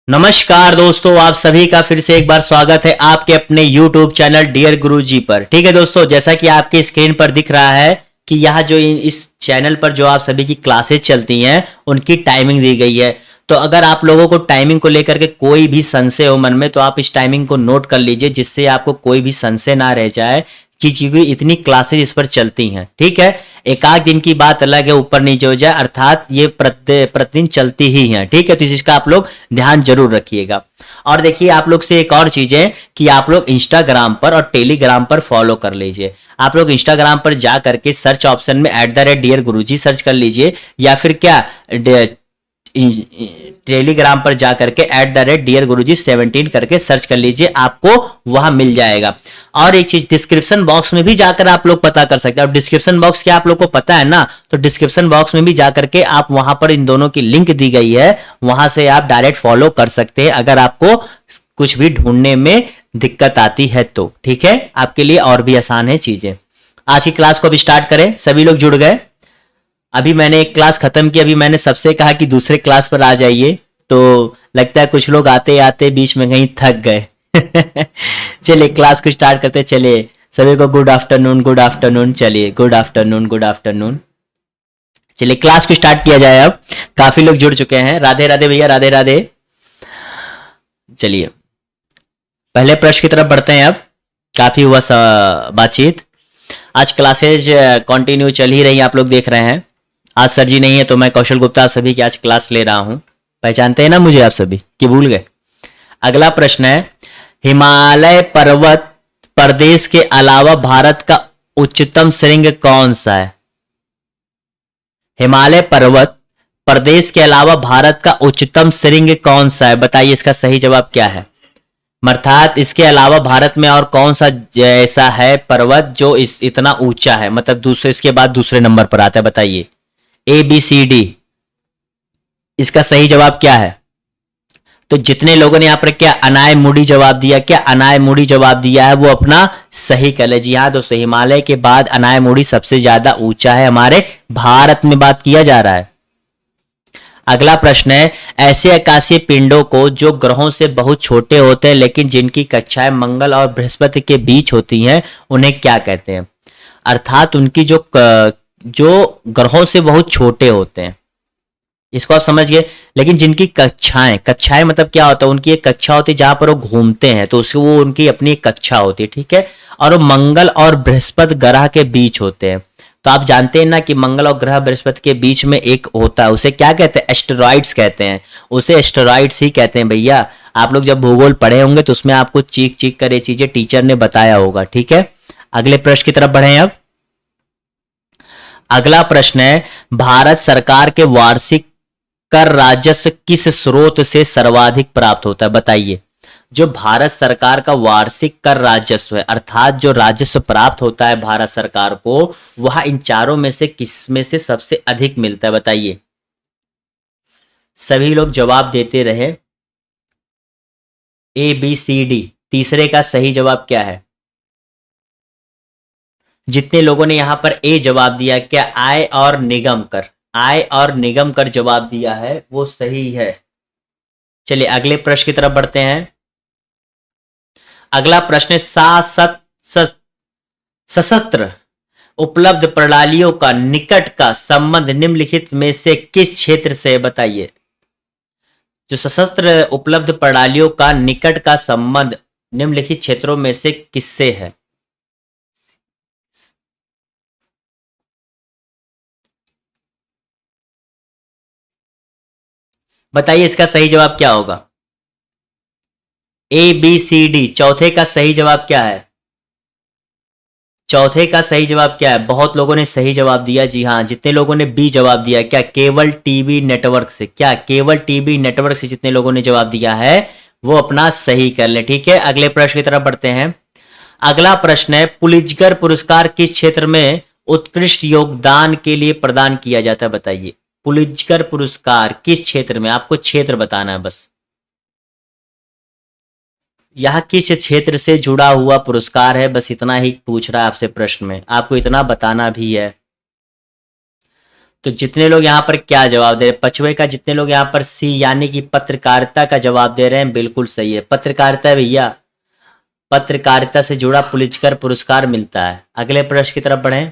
नमस्कार दोस्तों, आप सभी का फिर से एक बार स्वागत है आपके अपने YouTube चैनल डियर गुरुजी पर। ठीक है दोस्तों, जैसा कि आपके स्क्रीन पर दिख रहा है कि यहाँ जो इस चैनल पर जो आप सभी की क्लासेस चलती हैं उनकी टाइमिंग दी गई है। तो अगर आप लोगों को टाइमिंग को लेकर के कोई भी संशय हो मन में तो आप इस टाइमिंग को नोट कर लीजिए, जिससे आपको कोई भी संशय ना रह जाए कि क्योंकि इतनी क्लासेस इस पर चलती हैं। ठीक है, एक आध दिन की बात अलग है, ऊपर नीचे हो जाए, अर्थात ये प्रतिदिन चलती ही हैं। ठीक है, तो इस चीज का आप लोग ध्यान जरूर रखिएगा। और देखिए, आप लोग से एक और चीज है कि आप लोग इंस्टाग्राम पर और टेलीग्राम पर फॉलो कर लीजिए। आप लोग इंस्टाग्राम पर जा करके सर्च ऑप्शन में @DearGuruji सर्च कर लीजिए, या फिर क्या टेलीग्राम पर जा करके @DearGuruji17 करके सर्च कर लीजिए, आपको वहां मिल जाएगा। और एक चीज, डिस्क्रिप्शन बॉक्स में भी जाकर आप लोग पता कर सकते हैं। और डिस्क्रिप्शन बॉक्स क्या आप लोग को पता है ना, तो डिस्क्रिप्शन बॉक्स में भी जा करके आप वहां पर इन दोनों की लिंक दी गई है, वहां से आप डायरेक्ट फॉलो कर सकते हैं अगर आपको कुछ भी ढूंढने में दिक्कत आती है तो। ठीक है, आपके लिए और भी आसान है चीजें। आज की क्लास को अब स्टार्ट करें। सभी लोग जुड़ गए? अभी मैंने एक क्लास खत्म की, अभी मैंने सबसे कहा कि दूसरे क्लास पर आ जाइए, तो लगता है कुछ लोग आते आते बीच में कहीं थक गए। चलिए क्लास को स्टार्ट करते हैं। चलिए सभी को गुड आफ्टरनून, गुड आफ्टरनून। चलिए गुड आफ्टरनून, गुड आफ्टरनून। चलिए क्लास को स्टार्ट किया जाए। अब काफी लोग जुड़ चुके हैं। राधे राधे भैया, राधे राधे। चलिए पहले प्रश्न की तरफ बढ़ते हैं। अब काफी हुआ बातचीत। आज क्लासेज कंटिन्यू चल ही रही, आप लोग देख रहे हैं। आज सर जी नहीं है तो मैं कौशल गुप्ता सभी की आज क्लास ले रहा हूं। पहचानते हैं ना मुझे आप सभी, कि भूल गए? अगला प्रश्न है, हिमालय पर्वत प्रदेश के अलावा भारत का उच्चतम शृंग कौन सा है? हिमालय पर्वत प्रदेश के अलावा भारत का उच्चतम शृंग कौन सा है? बताइए इसका सही जवाब क्या है। अर्थात इसके अलावा भारत में और कौन सा ऐसा है पर्वत जो इतना ऊंचा है, मतलब दूसरे, इसके बाद दूसरे नंबर पर आता है? बताइए ABCD, इसका सही जवाब क्या है? तो जितने लोगों ने यहां पर क्या अनाय मुड़ी जवाब दिया, क्या अनाय मुड़ी जवाब दिया है, वो अपना सही कर ले। जी हाँ दोस्तों, हिमालय के बाद अनाय मुड़ी सबसे ज्यादा ऊंचा है, हमारे भारत में बात किया जा रहा है। अगला प्रश्न है, ऐसे आकाशीय पिंडों को जो ग्रहों से बहुत छोटे होते हैं लेकिन जिनकी कक्षाएं मंगल और बृहस्पति के बीच होती हैं, उन्हें क्या कहते हैं? अर्थात उनकी जो ग्रहों से बहुत छोटे होते हैं, इसको आप समझ गए। लेकिन जिनकी कक्षाएं मतलब क्या होता है? उनकी एक कक्षा होती है जहां पर वो घूमते हैं, तो उसको वो उनकी अपनी एक कक्षा होती है। ठीक है, और वो मंगल और बृहस्पति ग्रह के बीच होते हैं। तो आप जानते हैं ना कि मंगल और ग्रह बृहस्पति के बीच में एक होता है, उसे क्या कहते हैं? एस्टेरॉइड्स कहते हैं। उसे एस्टेरॉइड्स ही कहते हैं भैया। आप लोग जब भूगोल पढ़े होंगे तो उसमें आपको चीख चीख कर ये चीजें टीचर ने बताया होगा। ठीक है, अगले प्रश्न की तरफ बढ़े। अब अगला प्रश्न है, भारत सरकार के वार्षिक कर राजस्व किस स्रोत से सर्वाधिक प्राप्त होता है? बताइए। जो भारत सरकार का वार्षिक कर राजस्व है, अर्थात जो राजस्व प्राप्त होता है भारत सरकार को, वह इन चारों में से किस में से सबसे अधिक मिलता है? बताइए। सभी लोग जवाब देते रहे। ABCD, तीसरे का सही जवाब क्या है? जितने लोगों ने यहां पर A जवाब दिया, क्या आय और निगम कर, आय और निगम कर जवाब दिया है, वो सही है। चलिए अगले प्रश्न की तरफ बढ़ते हैं। अगला प्रश्न है, सशस्त्र उपलब्ध प्रणालियों का निकट का संबंध निम्नलिखित में से किस क्षेत्र से? बताइए। जो सशस्त्र उपलब्ध प्रणालियों का निकट का संबंध निम्नलिखित क्षेत्रों में से किससे है? बताइए इसका सही जवाब क्या होगा? ABCD, चौथे का सही जवाब क्या है? चौथे का सही जवाब क्या है? बहुत लोगों ने सही जवाब दिया। जी हाँ, जितने लोगों ने B जवाब दिया, क्या केबल टीवी नेटवर्क से, क्या केबल टीवी नेटवर्क से जितने लोगों ने जवाब दिया है वो अपना सही कर ले। ठीक है, अगले प्रश्न की तरफ बढ़ते हैं। अगला प्रश्न है, पुलित्जर पुरस्कार किस क्षेत्र में उत्कृष्ट योगदान के लिए प्रदान किया जाता है? बताइए। पुलित्जर पुरस्कार किस क्षेत्र में? आपको क्षेत्र बताना है बस। यह किस क्षेत्र से जुड़ा हुआ पुरस्कार है, बस इतना ही पूछ रहा है आपसे प्रश्न में, आपको इतना बताना भी है। तो जितने लोग यहाँ पर क्या जवाब दे रहे हैं, पचवे का जितने लोग यहाँ पर सी यानी कि पत्रकारिता का जवाब दे रहे हैं, बिल्कुल सही है। पत्रकारिता है भैया, पत्रकारिता से जुड़ा पुलित्जर पुरस्कार मिलता है। अगले प्रश्न की तरफ बढ़ें।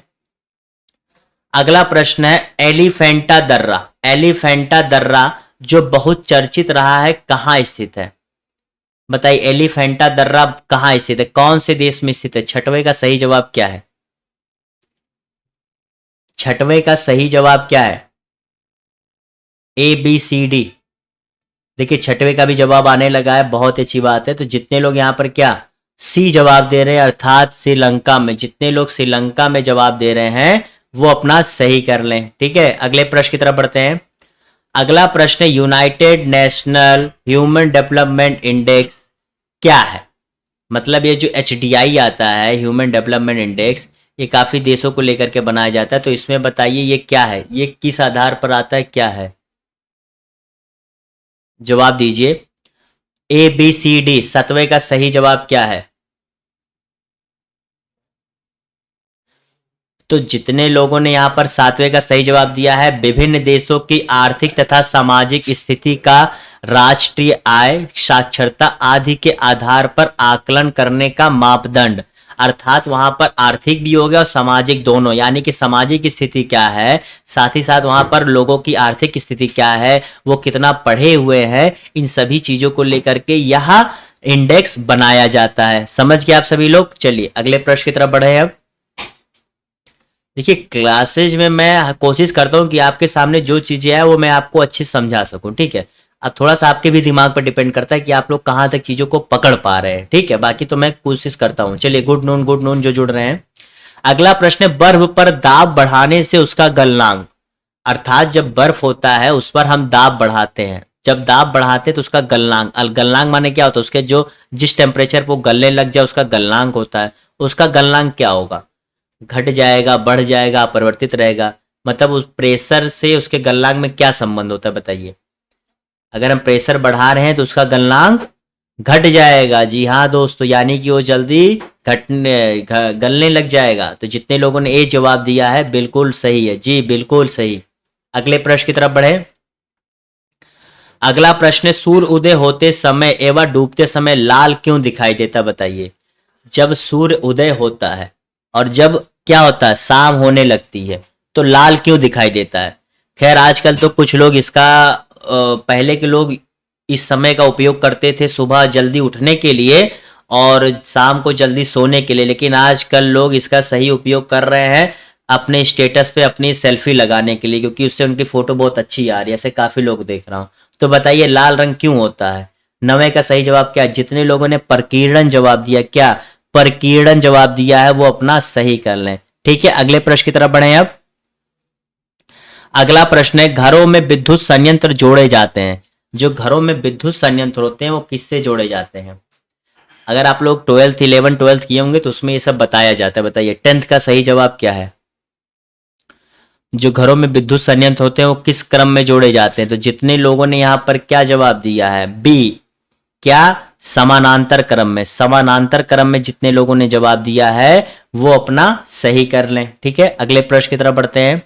अगला प्रश्न है एलिफेंटा दर्रा। एलिफेंटा दर्रा जो बहुत चर्चित रहा है, कहाँ स्थित है? बताइए, एलिफेंटा दर्रा कहाँ स्थित है, कौन से देश में स्थित है? छठवें का सही जवाब क्या है? छठवें का सही जवाब क्या है? A B C D. देखिए छठवें का भी जवाब आने लगा है, बहुत अच्छी बात है। तो जितने लोग यहाँ पर क्या सी जवाब दे रहे हैं, अर्थात श्रीलंका में, जितने लोग श्रीलंका में जवाब दे रहे हैं वो अपना सही कर लें। ठीक है, अगले प्रश्न की तरफ बढ़ते हैं। अगला प्रश्न है United national human development index क्या है? मतलब ये जो HDI आता है, ह्यूमन डेवलपमेंट इंडेक्स, ये काफी देशों को लेकर के बनाया जाता है। तो इसमें बताइए ये क्या है, ये किस आधार पर आता है, क्या है? जवाब दीजिए। ए बी सी डी, सातवें का सही जवाब क्या है? तो जितने लोगों ने यहां पर सातवें का सही जवाब दिया है, विभिन्न देशों की आर्थिक तथा सामाजिक स्थिति का राष्ट्रीय आय, साक्षरता आदि के आधार पर आकलन करने का मापदंड। अर्थात वहां पर आर्थिक भी हो गया और सामाजिक दोनों, यानी कि सामाजिक स्थिति क्या है, साथ ही साथ वहां पर लोगों की आर्थिक स्थिति क्या है, वो कितना पढ़े हुए हैं, इन सभी चीजों को लेकर के यह इंडेक्स बनाया जाता है। समझ गए आप सभी लोग? चलिए अगले प्रश्न की तरफ बढ़े। अब देखिए क्लासेज में मैं कोशिश करता हूँ कि आपके सामने जो चीजें हैं वो मैं आपको अच्छे से समझा सकूं। ठीक है, अब थोड़ा सा आपके भी दिमाग पर डिपेंड करता है कि आप लोग कहाँ तक चीजों को पकड़ पा रहे हैं। ठीक है, बाकी तो मैं कोशिश करता हूँ। चलिए गुड नून जो जुड़ रहे हैं। अगला प्रश्न है बर्फ पर दाब बढ़ाने से उसका गलनांक। अर्थात जब बर्फ होता है उस पर हम दाब बढ़ाते हैं, जब दाब बढ़ाते हैं तो उसका गलनांक, गलनांक माने क्या होता है, उसके जो जिस टेम्परेचर पर गलने लग जाए उसका गलनांक होता है। उसका गलनांक क्या होगा? घट जाएगा, बढ़ जाएगा, अपरिवर्तित रहेगा? मतलब उस प्रेशर से उसके गलनांक में क्या संबंध होता है बताइए? अगर हम प्रेशर बढ़ा रहे हैं तो उसका गलनांक घट जाएगा। जी हाँ दोस्तों, यानी कि वो जल्दी गलने लग जाएगा। तो जितने लोगों ने ए जवाब दिया है बिल्कुल सही है जी, बिल्कुल सही। अगले प्रश्न की तरफ बढ़े। अगला प्रश्न है सूर्य उदय होते समय एवं डूबते समय लाल क्यों दिखाई देता बताइए? जब सूर्य उदय होता है और जब क्या होता है, शाम होने लगती है, तो लाल क्यों दिखाई देता है? खैर आजकल तो कुछ लोग इसका पहले के लोग इस समय का उपयोग करते थे सुबह जल्दी उठने के लिए और शाम को जल्दी सोने के लिए, लेकिन आजकल लोग इसका सही उपयोग कर रहे हैं अपने स्टेटस पे अपनी सेल्फी लगाने के लिए, क्योंकि उससे उनकी फोटो बहुत अच्छी आ रही है। ऐसे काफी लोग देख रहा हूं। तो बताइए लाल रंग क्यों होता है? नवे का सही जवाब क्या है? जितने लोगों ने प्रकीर्णन जवाब दिया, क्या प्रकीर्णन जवाब दिया है, वो अपना सही कर लें। ठीक है, अगले प्रश्न की तरफ बढ़े। अब अगला प्रश्न है घरों में विद्युत संयंत्र जोड़े जाते हैं। जो घरों में विद्युत संयंत्र होते हैं वो किससे जोड़े जाते हैं? अगर आप लोग 12th किए होंगे तो उसमें ये सब बताया जाता है। बताइए 10th का सही जवाब क्या है? जो घरों में विद्युत संयंत्र होते हैं वो किस क्रम में जोड़े जाते हैं? तो जितने लोगों ने यहां पर क्या जवाब दिया है, बी, क्या समानांतर क्रम में। समानांतर क्रम में जितने लोगों ने जवाब दिया है वो अपना सही कर लें। ठीक है, अगले प्रश्न की तरफ बढ़ते हैं।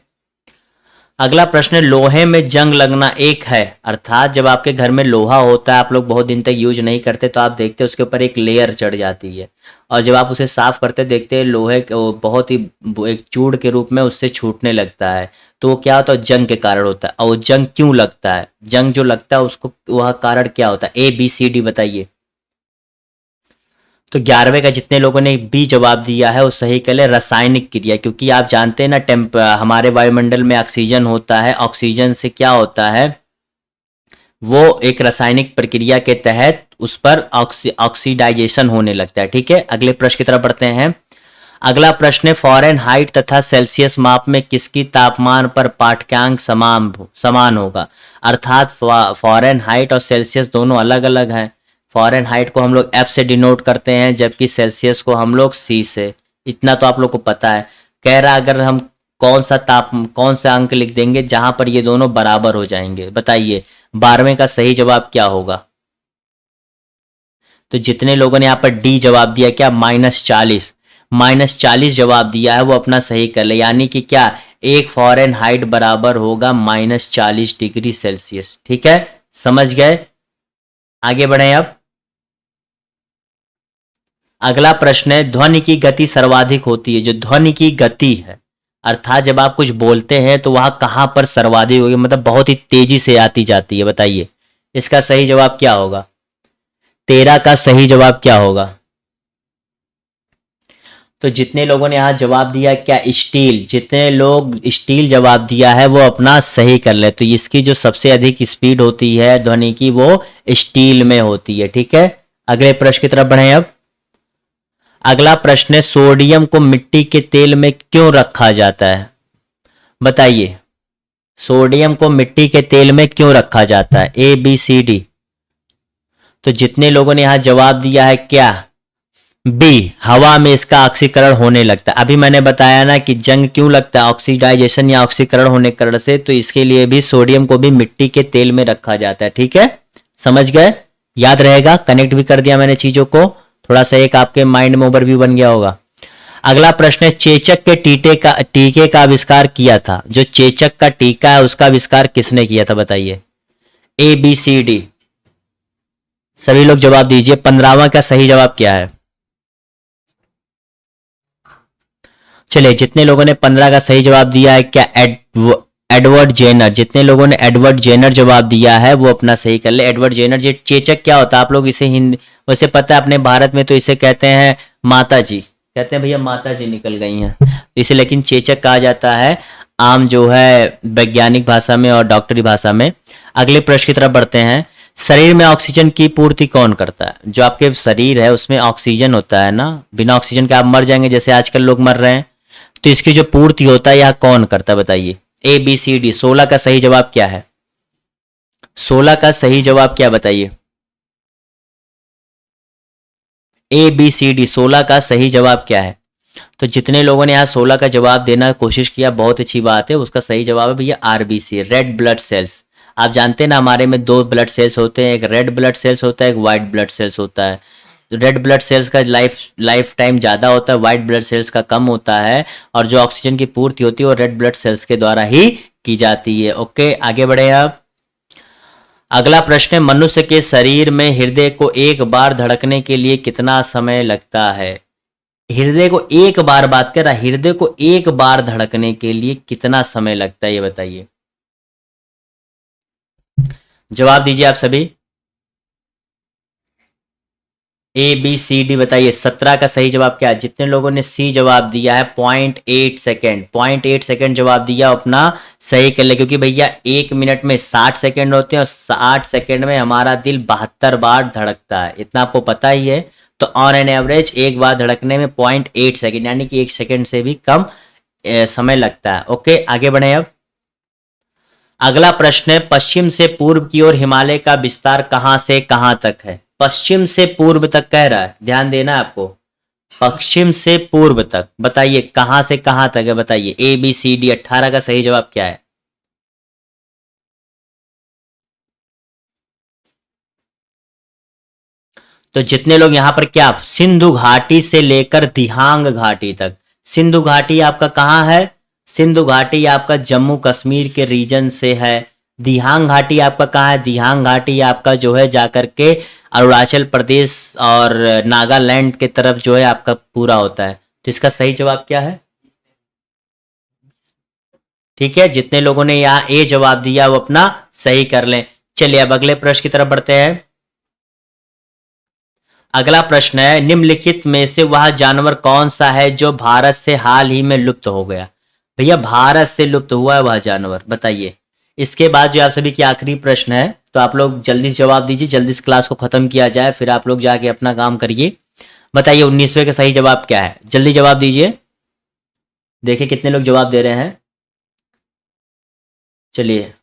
अगला प्रश्न लोहे में जंग लगना एक है। अर्थात जब आपके घर में लोहा होता है, आप लोग बहुत दिन तक यूज नहीं करते तो आप देखते हैं उसके ऊपर एक लेयर चढ़ जाती है, और जब आप उसे साफ करते देखते हैं लोहे बहुत ही एक चूड़ के रूप में उससे छूटने लगता है। तो वो क्या होता है? जंग के कारण होता है। और वो जंग क्यों लगता है? जंग जो लगता है उसको वह कारण क्या होता है? ए बी सी डी बताइए। तो 11वें का जितने लोगों ने बी जवाब दिया है वो सही कर ले, रासायनिक क्रिया। क्योंकि आप जानते हैं ना हमारे वायुमंडल में ऑक्सीजन होता है, ऑक्सीजन से क्या होता है, वो एक रासायनिक प्रक्रिया के तहत उस पर ऑक्सीडाइजेशन होने लगता है। ठीक है, अगले प्रश्न की तरफ बढ़ते हैं। अगला प्रश्न है फ़ारेनहाइट तथा सेल्सियस माप में किसकी तापमान पर पाठ्यांक समान होगा? अर्थात फ़ारेनहाइट और सेल्सियस दोनों अलग अलग हैं। फ़ारेनहाइट को हम लोग F से डिनोट करते हैं, जबकि सेल्सियस को हम लोग C से। इतना तो आप लोग को पता है। कह रहा अगर हम कौन सा अंक लिख देंगे जहां पर ये दोनों बराबर हो जाएंगे? बताइए 12वें का सही जवाब क्या होगा? तो जितने लोगों ने यहाँ पर डी जवाब दिया, क्या -40। -40 जवाब दिया है वो अपना सही कर ले, यानी कि क्या 1 फ़ारेनहाइट बराबर होगा -40 डिग्री सेल्सियस। ठीक है, समझ गए। आगे बढ़े अब। अगला प्रश्न है, ध्वनि की गति सर्वाधिक होती है। जो ध्वनि की गति है, अर्थात जब आप कुछ बोलते हैं तो वहां कहां पर सर्वाधिक होगी, मतलब बहुत ही तेजी से आती जाती है। बताइए इसका सही जवाब क्या होगा। 13 का सही जवाब क्या होगा। तो जितने लोगों ने यहां जवाब दिया क्या, स्टील, जितने लोग स्टील जवाब दिया है वो अपना सही कर ले। तो इसकी जो सबसे अधिक स्पीड होती है ध्वनि की वो स्टील में होती है। ठीक है, अगले प्रश्न की तरफ बढ़े अब। अगला प्रश्न है, सोडियम को मिट्टी के तेल में क्यों रखा जाता है। बताइए सोडियम को मिट्टी के तेल में क्यों रखा जाता है, ए बी सी डी। तो जितने लोगों ने यहां जवाब दिया है क्या, बी, हवा में इसका ऑक्सीकरण होने लगता है। अभी मैंने बताया ना कि जंग क्यों लगता है, ऑक्सीडाइजेशन या ऑक्सीकरण होने के कारण से, तो इसके लिए भी सोडियम को भी मिट्टी के तेल में रखा जाता है। ठीक है, समझ गए, याद रहेगा, कनेक्ट भी कर दिया मैंने चीजों को, थोड़ा सा एक आपके माइंड में ओवरव्यू बन गया होगा। अगला प्रश्न है, चेचक के टीके का आविष्कार किया था। जो चेचक का टीका है उसका आविष्कार किसने किया था, बताइए, ए बी सी डी। सभी लोग जवाब दीजिए, 15वां का सही जवाब क्या है। चलिए जितने लोगों ने 15 का सही जवाब दिया है क्या, एडवर्ड जेनर। जितने लोगों ने एडवर्ड जेनर जवाब दिया है वो अपना सही कर ले। Edward Jenner. ये चेचक क्या होता है, आप लोग इसे हिंदी वैसे पता है, अपने भारत में तो इसे कहते हैं माता जी, कहते हैं भैया माता जी निकल गई हैं इसे, लेकिन चेचक कहा जाता है आम जो है वैज्ञानिक भाषा में और डॉक्टरी भाषा में। अगले प्रश्न की तरफ बढ़ते हैं, शरीर में ऑक्सीजन की पूर्ति कौन करता है। जो आपके शरीर है उसमें ऑक्सीजन होता है ना, बिना ऑक्सीजन के आप मर जाएंगे जैसे आजकल लोग मर रहे हैं, तो इसकी जो पूर्ति होता है यह कौन करता है, बताइए, ए बी सी डी। 16 का सही जवाब क्या है, 16 का सही जवाब क्या, बताइए, ए बी सी डी। 16 का सही जवाब क्या है। तो जितने लोगों ने यहाँ 16 का जवाब देना कोशिश किया बहुत अच्छी बात है, उसका सही जवाब है भैया आरबीसी, रेड ब्लड सेल्स। आप जानते हैं ना हमारे में 2 ब्लड सेल्स होते हैं, एक रेड ब्लड सेल्स होता है, एक व्हाइट ब्लड सेल्स होता है। रेड ब्लड सेल्स का लाइफ टाइम ज़्यादा होता है, व्हाइट ब्लड सेल्स का कम होता है, और जो ऑक्सीजन की पूर्ति होती है वो रेड ब्लड सेल्स के द्वारा ही की जाती है। ओके, आगे बढ़े आप। अगला प्रश्न है, मनुष्य के शरीर में हृदय को एक बार धड़कने के लिए कितना समय लगता है। हृदय को एक बार, बात कर रहा, हृदय को एक बार धड़कने के लिए कितना समय लगता है ये बताइए। जवाब दीजिए आप सभी, ए बी सी डी बताइए। 17 का सही जवाब क्या है। जितने लोगों ने सी जवाब दिया है 0.8 सेकेंड, 0.8 सेकेंड जवाब दिया अपना सही कर ले, क्योंकि भैया 1 मिनट में 60 सेकेंड होते हैं और 60 सेकेंड में हमारा दिल 72 बार धड़कता है, इतना आपको पता ही है। तो ऑन एन एवरेज एक बार धड़कने में 0.8 सेकेंड यानी कि 1 सेकेंड से भी कम समय लगता है। ओके, आगे बढ़े अब। अगला प्रश्न है, पश्चिम से पूर्व की ओर हिमालय का विस्तार कहां से कहां तक है। पश्चिम से पूर्व तक कह रहा है, ध्यान देना है आपको, पश्चिम से पूर्व तक। बताइए कहां से कहां तक है, बताइए, ए बी सी डी। 18 का सही जवाब क्या है। तो जितने लोग यहां पर क्या, सिंधु घाटी से लेकर दिहांग घाटी तक। सिंधु घाटी आपका कहां है, सिंधु घाटी आपका जम्मू कश्मीर के रीजन से है। दिहांग घाटी आपका कहाँ है, दिहांग घाटी आपका जो है जाकर के अरुणाचल प्रदेश और नागालैंड के तरफ जो है आपका पूरा होता है। तो इसका सही जवाब क्या है। ठीक है, जितने लोगों ने यहाँ ए जवाब दिया वो अपना सही कर लें। चलिए अब अगले प्रश्न की तरफ बढ़ते हैं। अगला प्रश्न है, निम्नलिखित में से वह जानवर कौन सा है जो भारत से हाल ही में लुप्त हो गया। भैया भारत से लुप्त हुआ है वह जानवर, बताइए। इसके बाद जो आप सभी की आखिरी प्रश्न है, तो आप लोग जल्दी से जवाब दीजिए, जल्दी इस क्लास को खत्म किया जाए, फिर आप लोग जाके अपना काम करिए। बताइए 19वें का सही जवाब क्या है, जल्दी जवाब दीजिए, देखिए कितने लोग जवाब दे रहे हैं। चलिए,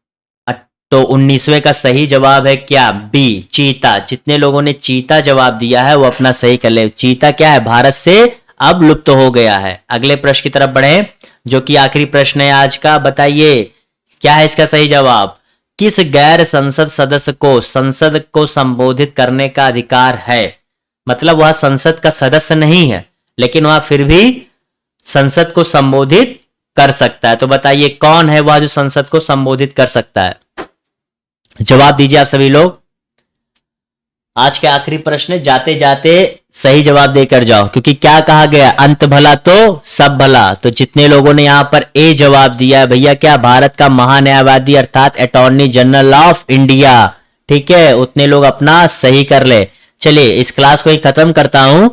तो 19वें का सही जवाब है क्या, बी, चीता। जितने लोगों ने चीता जवाब दिया है वो अपना सही कर ले। चीता क्या है, भारत से अब लुप्त हो गया है। अगले प्रश्न की तरफ बढ़े, जो कि आखिरी प्रश्न है आज का। बताइए क्या है इसका सही जवाब। किस गैर संसद सदस्य को संसद को संबोधित करने का अधिकार है। मतलब वह संसद का सदस्य नहीं है लेकिन वह फिर भी संसद को संबोधित कर सकता है। तो बताइए कौन है वह जो संसद को संबोधित कर सकता है? जवाब दीजिए आप सभी लोग। आज के आखिरी प्रश्न, जाते जाते सही जवाब देकर जाओ, क्योंकि क्या कहा गया, अंत भला तो सब भला। तो जितने लोगों ने यहां पर ए जवाब दिया है भैया, क्या भारत का महान्यायवादी अर्थात अटॉर्नी जनरल ऑफ इंडिया, ठीक है, उतने लोग अपना सही कर ले। चलिए इस क्लास को ही खत्म करता हूं,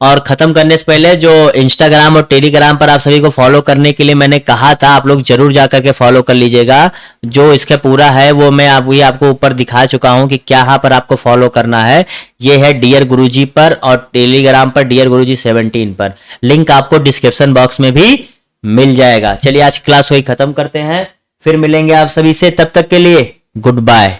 और खत्म करने से पहले जो इंस्टाग्राम और टेलीग्राम पर आप सभी को फॉलो करने के लिए मैंने कहा था, आप लोग जरूर जाकर के फॉलो कर लीजिएगा। जो इसका पूरा है वो मैं आपको ऊपर दिखा चुका हूं कि क्या यहाँ पर आपको फॉलो करना है। ये है डियर गुरुजी पर, और टेलीग्राम पर डियर गुरुजी 17 पर। लिंक आपको डिस्क्रिप्शन बॉक्स में भी मिल जाएगा। चलिए आज क्लास वही खत्म करते हैं, फिर मिलेंगे आप सभी से, तब तक के लिए गुड बाय।